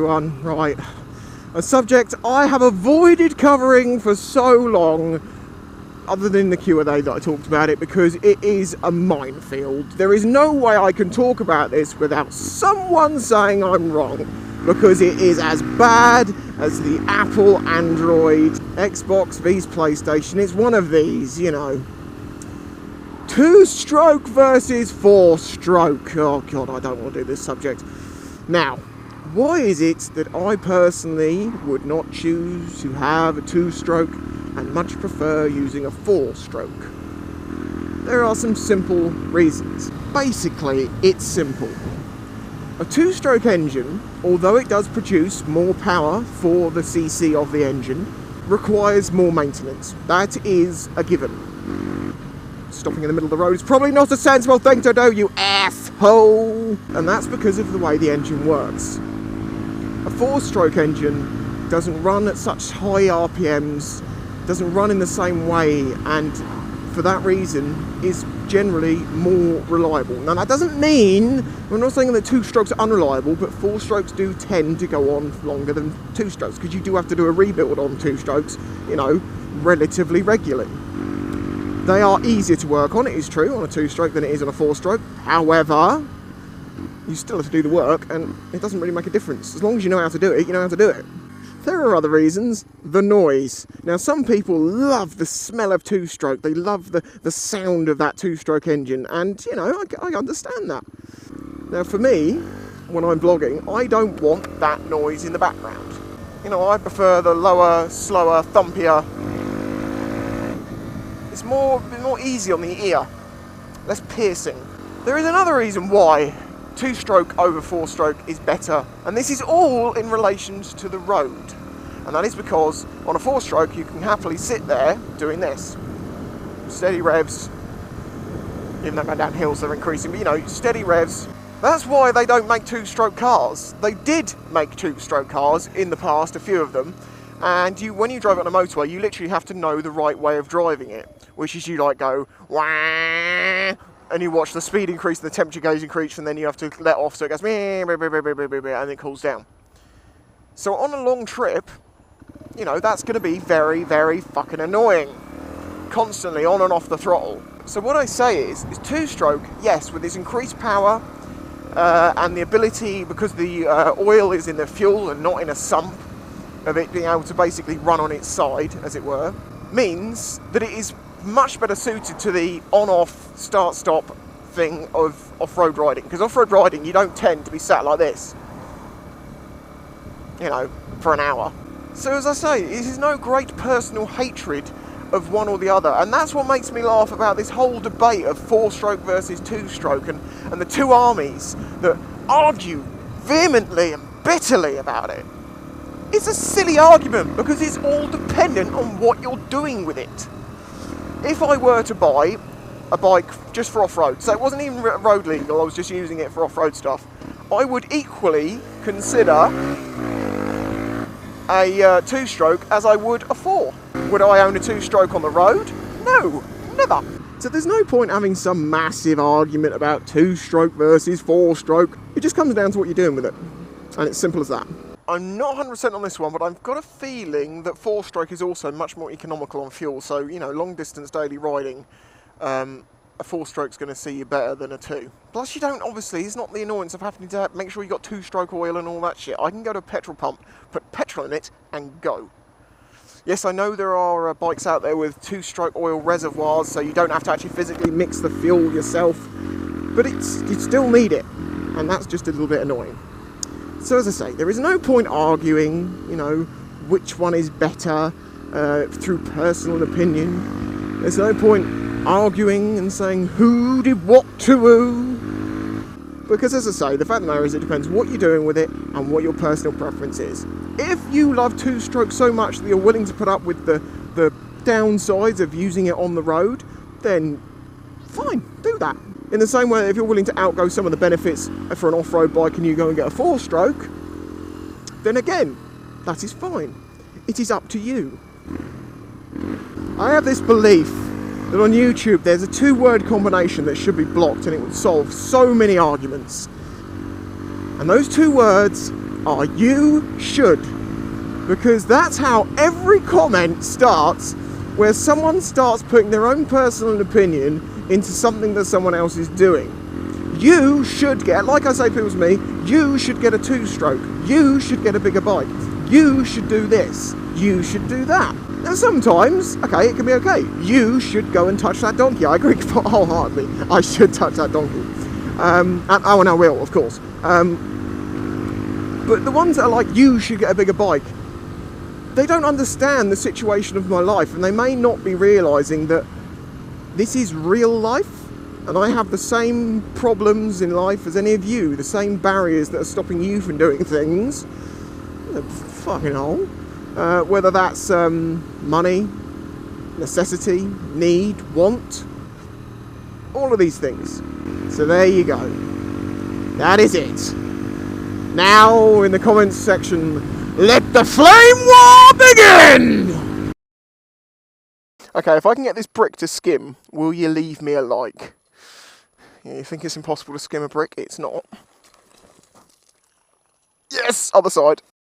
everyone. Right, a subject I have avoided covering for so long, other than the Q&A that I talked about it, because it is a minefield. There is no way I can talk about this without someone saying I'm wrong, because it is as bad as the Apple, Android, Xbox vs PlayStation. It's one of these, you know. 2-stroke versus 4-stroke. Oh god, I don't want to do this subject. Now, why is it that I personally would not choose to have a 2-stroke and much prefer using a 4-stroke? There are some simple reasons. Basically, it's simple. A 2-stroke engine, although it does produce more power for the cc of the engine, requires more maintenance. That is a given. Stopping in the middle of the road is probably not a sensible thing to do, you asshole! And that's because of the way the engine works. A 4-stroke engine doesn't run at such high RPMs, doesn't run in the same way, and for that reason is generally more reliable. Now that doesn't mean, we're not saying that 2-strokes are unreliable, but 4-strokes do tend to go on longer than 2-strokes, because you do have to do a rebuild on 2-strokes, you know, relatively regularly. They are easier to work on, it is true, on a 2-stroke than it is on a 4-stroke. However, you still have to do the work, and it doesn't really make a difference. As long as you know how to do it, you know how to do it. There are other reasons. The noise. Now, some people love the smell of 2-stroke. They love the sound of that 2-stroke engine, and, you know, I understand that. Now, for me, when I'm vlogging, I don't want that noise in the background. You know, I prefer the lower, slower, thumpier. It's more easy on the ear, less piercing. There is another reason why 2-stroke over 4-stroke is better, and this is all in relation to the road. And that is because on a 4-stroke you can happily sit there doing this. Steady revs, even though down hills they're increasing, but you know, steady revs. That's why they don't make 2-stroke cars. They did make 2-stroke cars in the past, a few of them, and when you drive it on a motorway, you literally have to know the right way of driving it, which is you like go, wah, and you watch the speed increase and the temperature gauge increase, and then you have to let off so it goes, and it cools down. So on a long trip, you know, that's going to be very, very fucking annoying. Constantly on and off the throttle. So what I say is 2-stroke, yes, with its increased power, and the ability, because the oil is in the fuel and not in a sump, of it being able to basically run on its side, as it were, means that it is much better suited to the on-off, start-stop thing of off-road riding. Because off-road riding, you don't tend to be sat like this, you know, for an hour. So as I say, it is no great personal hatred of one or the other, and that's what makes me laugh about this whole debate of 4-stroke versus 2-stroke, and the two armies that argue vehemently and bitterly about it. It's a silly argument, because it's all dependent on what you're doing with it. If I were to buy a bike just for off-road, so it wasn't even road legal, I was just using it for off-road stuff, I would equally consider a 2-stroke as I would a 4. Would I own a 2-stroke on the road? No, never. So there's no point having some massive argument about 2-stroke versus 4-stroke. It just comes down to what you're doing with it. And it's simple as that. I'm not 100% on this one, but I've got a feeling that 4-stroke is also much more economical on fuel. So, you know, long distance daily riding, a 4-stroke's going to see you better than a 2. Plus, you don't, obviously, it's not the annoyance of having to make sure you got 2-stroke oil and all that shit. I can go to a petrol pump, put petrol in it, and go. Yes, I know there are bikes out there with 2-stroke oil reservoirs, so you don't have to actually physically mix the fuel yourself, but you still need it, and that's just a little bit annoying. So as I say, there is no point arguing, you know, which one is better through personal opinion. There's no point arguing and saying who did what to who. Because as I say, the fact of the matter is it depends what you're doing with it and what your personal preference is. If you love 2-stroke so much that you're willing to put up with the downsides of using it on the road, then fine, do that. In the same way, if you're willing to outgo some of the benefits for an off-road bike and you go and get a 4-stroke, then again, that is fine. It is up to you. I have this belief that on YouTube there's a 2-word combination that should be blocked and it would solve so many arguments. And those 2 words are you should. Because that's how every comment starts, where someone starts putting their own personal opinion into something that someone else is doing. You should get, like I say people to me, you should get a 2-stroke. You should get a bigger bike. You should do this. You should do that. And sometimes, okay, it can be okay. You should go and touch that donkey. I agree wholeheartedly. I should touch that donkey. And I will, of course. But the ones that are like, you should get a bigger bike, they don't understand the situation of my life, and they may not be realising that this is real life, and I have the same problems in life as any of you, the same barriers that are stopping you from doing things. Fucking hell. Whether that's money, necessity, need, want, all of these things. So there you go. That is it. Now in the comments section, let the flame war begin! Okay, if I can get this brick to skim, will you leave me a like? Yeah, you think it's impossible to skim a brick? It's not. Yes! Other side.